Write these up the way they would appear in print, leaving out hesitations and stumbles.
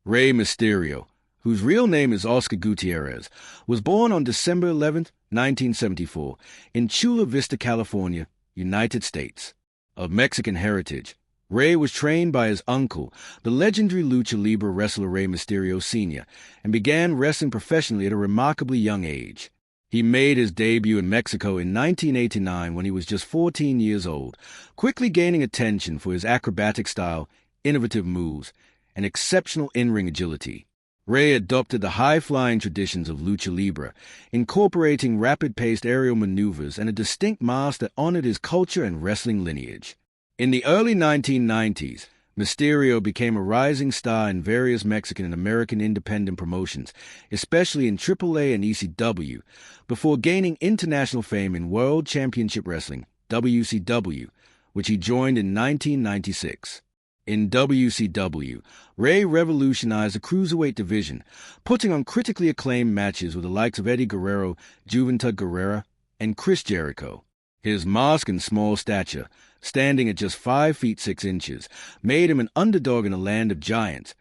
Rey Mysterio, whose real name is Oscar Gutierrez, was born on December 11, 1974, in Chula Vista, California, United States. Of Mexican heritage, Rey was trained by his uncle, the legendary lucha libre wrestler Rey Mysterio Sr., and began wrestling professionally at a remarkably young age. He made his debut in Mexico in 1989 when he was just 14 years old, quickly gaining attention for his acrobatic style, innovative moves, and exceptional in-ring agility. Rey adopted the high-flying traditions of lucha libre, incorporating rapid-paced aerial maneuvers and a distinct mask that honored his culture and wrestling lineage. In the early 1990s, Mysterio became a rising star in various Mexican and American independent promotions, especially in AAA and ECW, before gaining international fame in World Championship Wrestling, WCW, which he joined in 1996. In WCW, Rey revolutionized the cruiserweight division, putting on critically acclaimed matches with the likes of Eddie Guerrero, Juventud Guerrera, and Chris Jericho. His mask and small stature, standing at just 5 feet 6 inches, made him an underdog in a land of giants,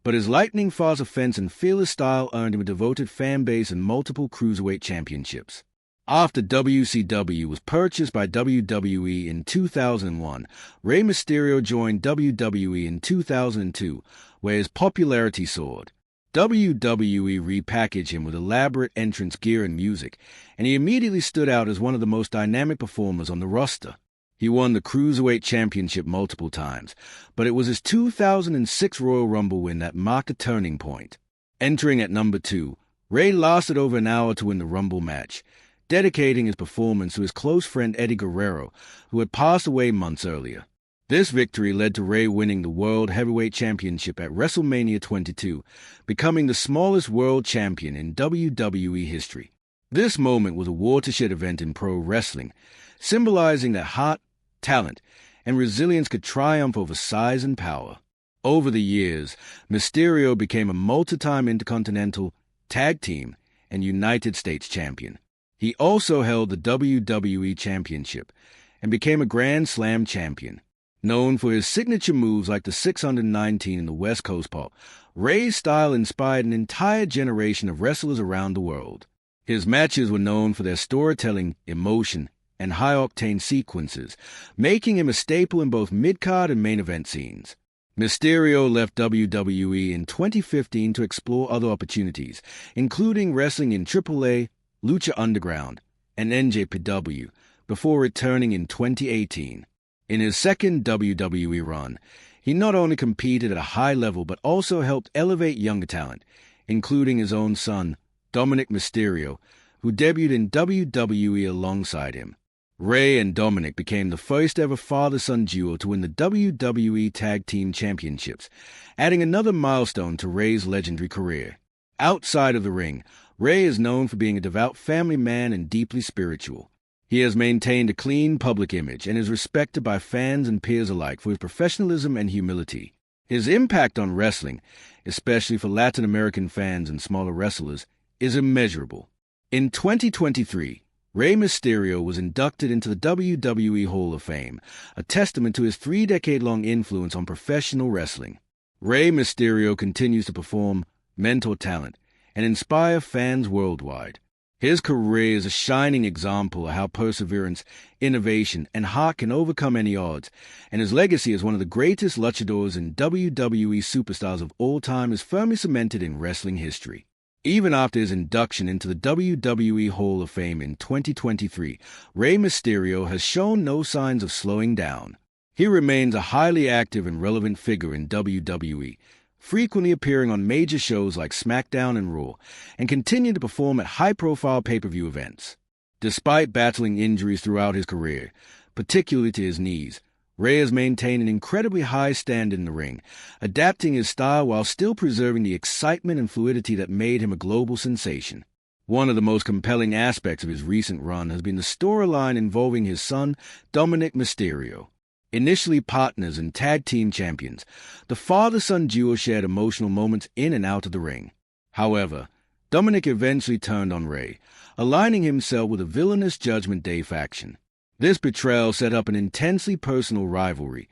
but his lightning-fast offense and fearless style earned him a devoted fan base and multiple cruiserweight championships. After WCW was purchased by WWE in 2001, Rey Mysterio joined WWE in 2002, where his popularity soared. WWE repackaged him with elaborate entrance gear and music, and he immediately stood out as one of the most dynamic performers on the roster. He won the Cruiserweight Championship multiple times, but it was his 2006 Royal Rumble win that marked a turning point. Entering at number 2, Rey lasted over an hour to win the Rumble match, dedicating his performance to his close friend Eddie Guerrero, who had passed away months earlier. This victory led to Rey winning the World Heavyweight Championship at WrestleMania 22, becoming the smallest world champion in WWE history. This moment was a watershed event in pro wrestling, symbolizing that heart, talent, and resilience could triumph over size and power. Over the years, Mysterio became a multi-time Intercontinental, Tag Team, and United States champion. He also held the WWE Championship and became a Grand Slam champion. Known for his signature moves like the 619 in the West Coast Pop, Rey's style inspired an entire generation of wrestlers around the world. His matches were known for their storytelling, emotion, and high-octane sequences, making him a staple in both mid-card and main event scenes. Mysterio left WWE in 2015 to explore other opportunities, including wrestling in AAA, Lucha Underground, and NJPW, before returning in 2018. In his second WWE run, he not only competed at a high level but also helped elevate younger talent, including his own son, Dominic Mysterio, who debuted in WWE alongside him. Rey and Dominic became the first ever father-son duo to win the WWE Tag Team Championships, adding another milestone to Rey's legendary career. Outside of the ring, Rey is known for being a devout family man and deeply spiritual. He has maintained a clean public image and is respected by fans and peers alike for his professionalism and humility. His impact on wrestling, especially for Latin American fans and smaller wrestlers, is immeasurable. In 2023, Rey Mysterio was inducted into the WWE Hall of Fame, a testament to his 3-decade-long influence on professional wrestling. Rey Mysterio continues to perform, mentor talent, and inspire fans worldwide. His career is a shining example of how perseverance, innovation, and heart can overcome any odds, and his legacy as one of the greatest luchadors and WWE superstars of all time is firmly cemented in wrestling history. Even after his induction into the WWE Hall of Fame in 2023, Rey Mysterio has shown no signs of slowing down. He remains a highly active and relevant figure in WWE, frequently appearing on major shows like SmackDown and Raw, and continuing to perform at high-profile pay-per-view events. Despite battling injuries throughout his career, particularly to his knees, Rey has maintained an incredibly high standard in the ring, adapting his style while still preserving the excitement and fluidity that made him a global sensation. One of the most compelling aspects of his recent run has been the storyline involving his son, Dominic Mysterio. Initially partners and tag team champions, the father-son duo shared emotional moments in and out of the ring. However, Dominic eventually turned on Rey, aligning himself with a villainous Judgment Day faction. This betrayal set up an intensely personal rivalry,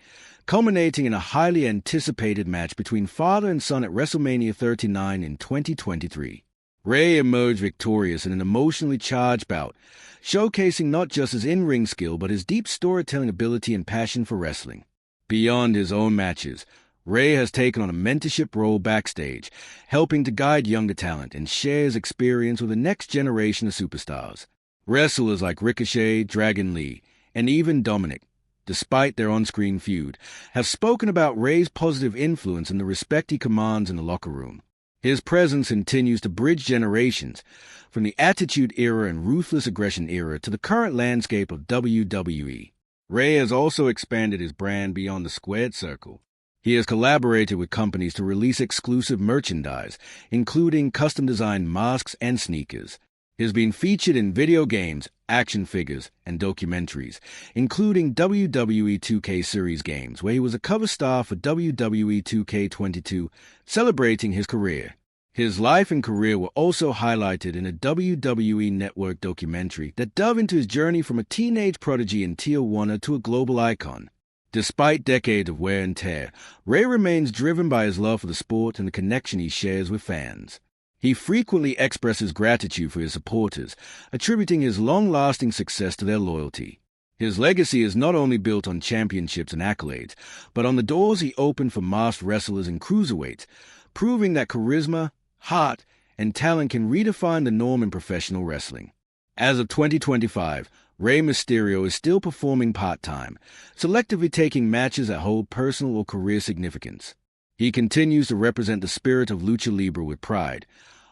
culminating in a highly anticipated match between father and son at WrestleMania 39 in 2023. Rey emerged victorious in an emotionally charged bout, showcasing not just his in-ring skill but his deep storytelling ability and passion for wrestling. Beyond his own matches, Rey has taken on a mentorship role backstage, helping to guide younger talent and share his experience with the next generation of superstars. Wrestlers like Ricochet, Dragon Lee, and even Dominic, despite their on-screen feud, have spoken about Rey's positive influence and the respect he commands in the locker room. His presence continues to bridge generations, from the Attitude Era and Ruthless Aggression Era to the current landscape of WWE. Rey has also expanded his brand beyond the squared circle. He has collaborated with companies to release exclusive merchandise, including custom-designed masks and sneakers. He has been featured in video games, action figures, and documentaries, including WWE 2K Series games, where he was a cover star for WWE 2K22, celebrating his career. His life and career were also highlighted in a WWE Network documentary that delved into his journey from a teenage prodigy in Tijuana to a global icon. Despite decades of wear and tear, Rey remains driven by his love for the sport and the connection he shares with fans. He frequently expresses gratitude for his supporters, attributing his long-lasting success to their loyalty. His legacy is not only built on championships and accolades, but on the doors he opened for masked wrestlers and cruiserweights, proving that charisma, heart, and talent can redefine the norm in professional wrestling. As of 2025, Rey Mysterio is still performing part-time, selectively taking matches that hold personal or career significance. He continues to represent the spirit of Lucha Libre with pride,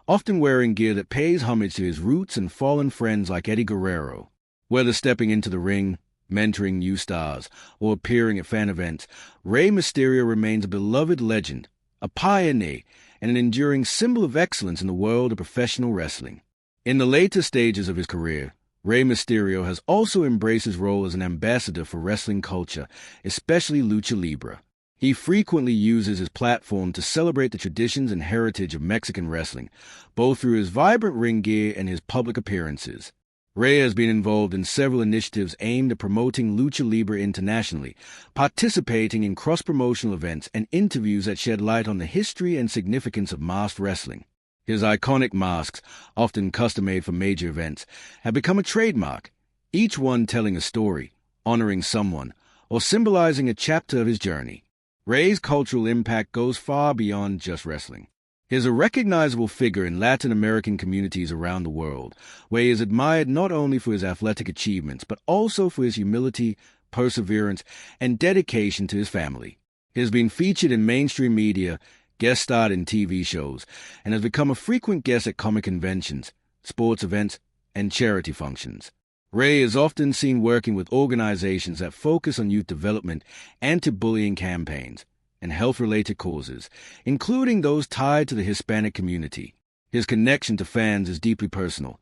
often wearing gear that pays homage to his roots and fallen friends like Eddie Guerrero. Whether stepping into the ring, mentoring new stars, or appearing at fan events, Rey Mysterio remains a beloved legend, a pioneer, and an enduring symbol of excellence in the world of professional wrestling. In the later stages of his career, Rey Mysterio has also embraced his role as an ambassador for wrestling culture, especially Lucha Libre. He frequently uses his platform to celebrate the traditions and heritage of Mexican wrestling, both through his vibrant ring gear and his public appearances. Rey has been involved in several initiatives aimed at promoting Lucha Libre internationally, participating in cross-promotional events and interviews that shed light on the history and significance of masked wrestling. His iconic masks, often custom-made for major events, have become a trademark, each one telling a story, honoring someone, or symbolizing a chapter of his journey. Rey's cultural impact goes far beyond just wrestling. He is a recognizable figure in Latin American communities around the world, where he is admired not only for his athletic achievements, but also for his humility, perseverance, and dedication to his family. He has been featured in mainstream media, guest starred in TV shows, and has become a frequent guest at comic conventions, sports events, and charity functions. Rey is often seen working with organizations that focus on youth development, anti-bullying campaigns, and health-related causes, including those tied to the Hispanic community. His connection to fans is deeply personal.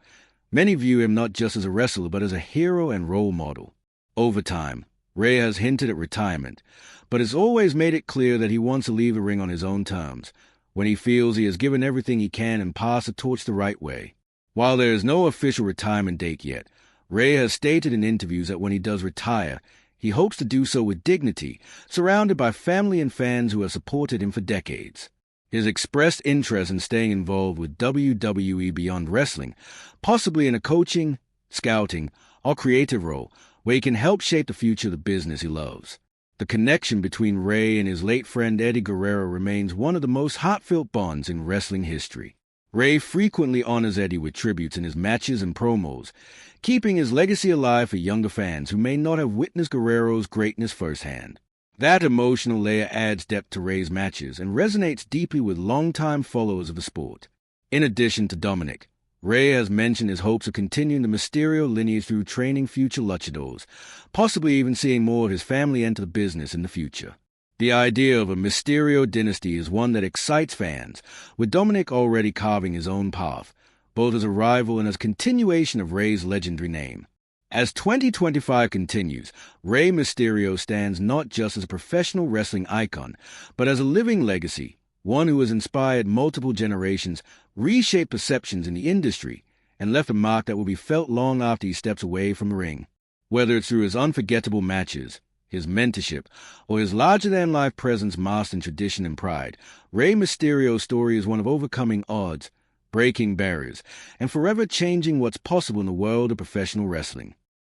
Many view him not just as a wrestler, but as a hero and role model. Over time, Rey has hinted at retirement, but has always made it clear that he wants to leave the ring on his own terms, when he feels he has given everything he can and passed the torch the right way. While there is no official retirement date yet, Rey has stated in interviews that when he does retire, he hopes to do so with dignity, surrounded by family and fans who have supported him for decades. His expressed interest in staying involved with WWE beyond wrestling, possibly in a coaching, scouting, or creative role, where he can help shape the future of the business he loves. The connection between Rey and his late friend Eddie Guerrero remains one of the most heartfelt bonds in wrestling history. Rey frequently honors Eddie with tributes in his matches and promos, keeping his legacy alive for younger fans who may not have witnessed Guerrero's greatness firsthand. That emotional layer adds depth to Rey's matches and resonates deeply with longtime followers of the sport. In addition to Dominic, Rey has mentioned his hopes of continuing the Mysterio lineage through training future luchadors, possibly even seeing more of his family enter the business in the future. The idea of a Mysterio dynasty is one that excites fans, with Dominic already carving his own path, both as a rival and as continuation of Rey's legendary name. As 2025 continues, Rey Mysterio stands not just as a professional wrestling icon, but as a living legacy, one who has inspired multiple generations, reshaped perceptions in the industry, and left a mark that will be felt long after he steps away from the ring. Whether it's through his unforgettable matches, his mentorship, or his larger-than-life presence masked in tradition and pride, Rey Mysterio's story is one of overcoming odds, breaking barriers, and forever changing what's possible in the world of professional wrestling.